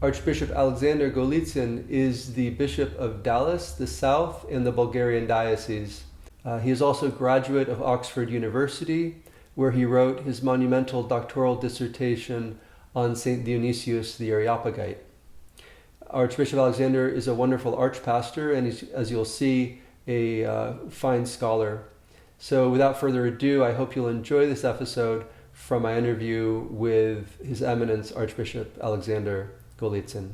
Archbishop Alexander Golitzin is the Bishop of Dallas, the South, in the Bulgarian Diocese. He is also a graduate of Oxford University, where he wrote his monumental doctoral dissertation on St. Dionysius the Areopagite. Archbishop Alexander is a wonderful archpastor, and he's, as you'll see, a fine scholar. So without further ado, I hope you'll enjoy this episode from my interview with His Eminence Archbishop Alexander Golitzin.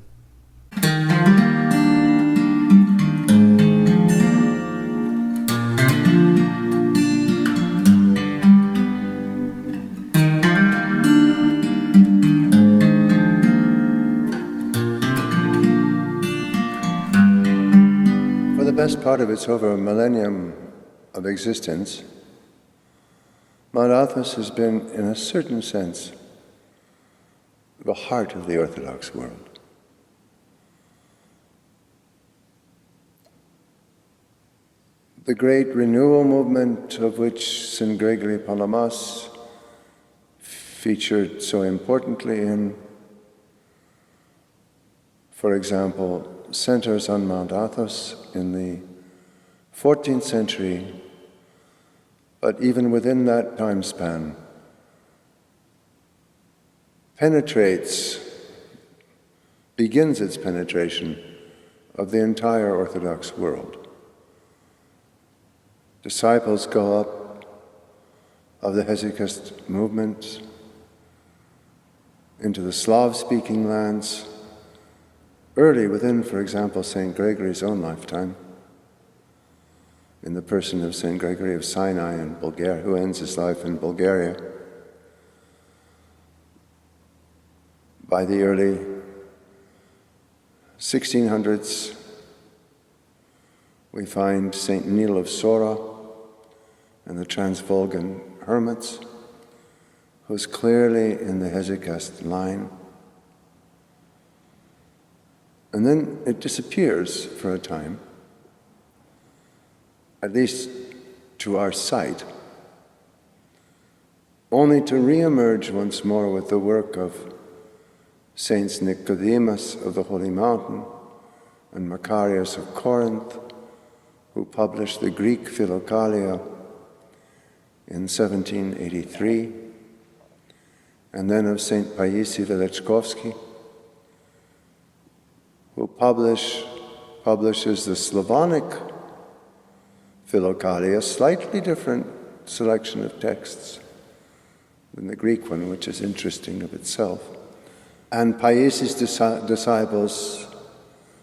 For the best part of its over a millennium of existence, Mount Athos has been, in a certain sense, the heart of the Orthodox world. The great renewal movement of which St. Gregory Palamas featured so importantly in, for example, centers on Mount Athos in the 14th century, but even within that time span, begins its penetration of the entire Orthodox world. Disciples go up of the Hesychast movement into the Slav-speaking lands, early within, for example, St. Gregory's own lifetime, in the person of St. Gregory of Sinai in Bulgaria, who ends his life in Bulgaria. By the early 1600s, we find St. Neil of Sora and the Transvolgan hermits, who's clearly in the Hesychast line. And then it disappears for a time, at least to our sight, only to re-emerge once more with the work of Saints Nicodemus of the Holy Mountain and Macarius of Corinth, who published the Greek Philokalia in 1783, and then of St. Paisi Velechkovsky, who publishes the Slavonic Philokalia, a slightly different selection of texts than the Greek one, which is interesting of itself. And Paisi's disciples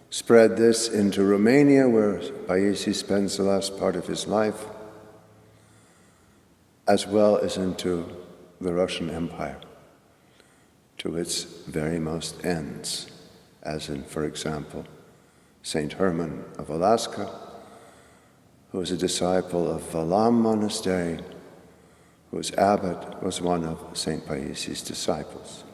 spread this into Romania, where Paisi spends the last part of his life, as well as into the Russian Empire, to its very most ends, as in, for example, St. Herman of Alaska, who was a disciple of Valam Monastery, whose abbot was one of St. Paisi's disciples.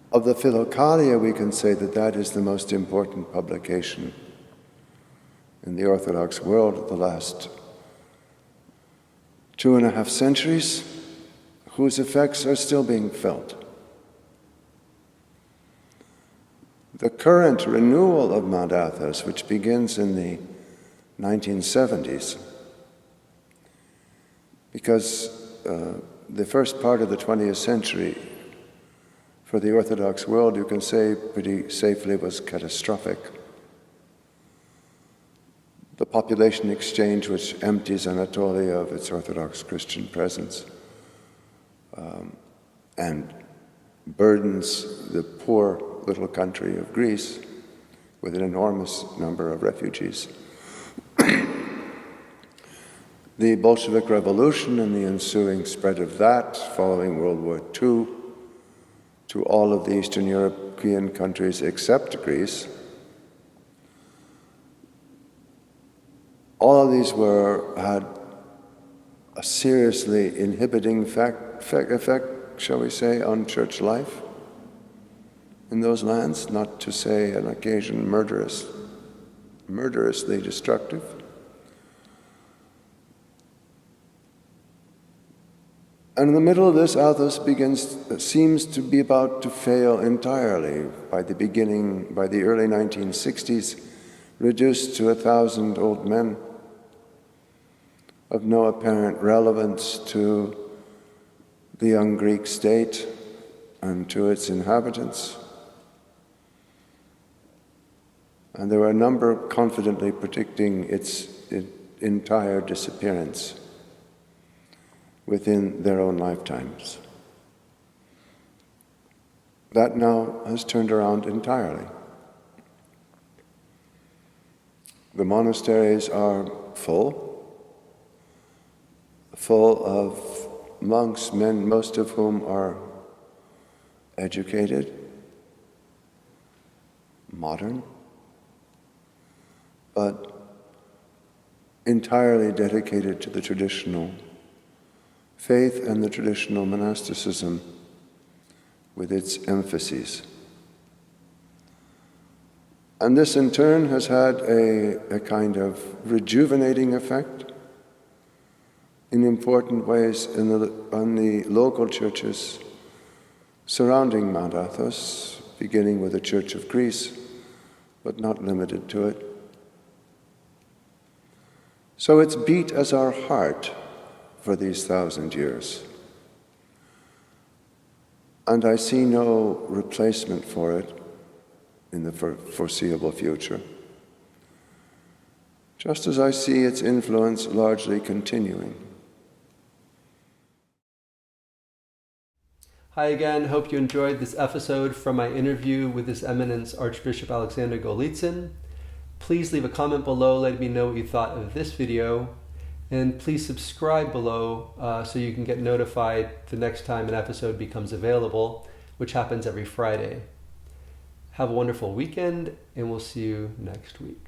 Of the Philokalia, we can say that that is the most important publication in the Orthodox world of the last 2.5 centuries, whose effects are still being felt. The current renewal of Mount Athos, which begins in the 1970s, because the first part of the 20th century for the Orthodox world, you can say pretty safely, was catastrophic. The population exchange, which empties Anatolia of its Orthodox Christian presence and burdens the poor little country of Greece with an enormous number of refugees. The Bolshevik Revolution and the ensuing spread of that following World War II to all of the Eastern European countries except Greece, all of these had a seriously inhibiting effect, shall we say, on church life in those lands, not to say on occasion murderously destructive. And in the middle of this, Athos seems to be about to fail entirely by the early 1960s, reduced to 1,000 old men of no apparent relevance to the young Greek state and to its inhabitants. And there were a number confidently predicting its entire disappearance within their own lifetimes. That now has turned around entirely. The monasteries are full of monks, men, most of whom are educated, modern, but entirely dedicated to the traditional faith and the traditional monasticism with its emphases. And this in turn has had a kind of rejuvenating effect in important ways on the local churches surrounding Mount Athos, beginning with the Church of Greece, but not limited to it. So it's beat as our heart for these 1,000 years. And I see no replacement for it in the foreseeable future, just as I see its influence largely continuing. Hi again, hope you enjoyed this episode from my interview with His Eminence Archbishop Alexander Golitzin. Please leave a comment below letting me know what you thought of this video, and please subscribe below so you can get notified the next time an episode becomes available, which happens every Friday. Have a wonderful weekend, and we'll see you next week.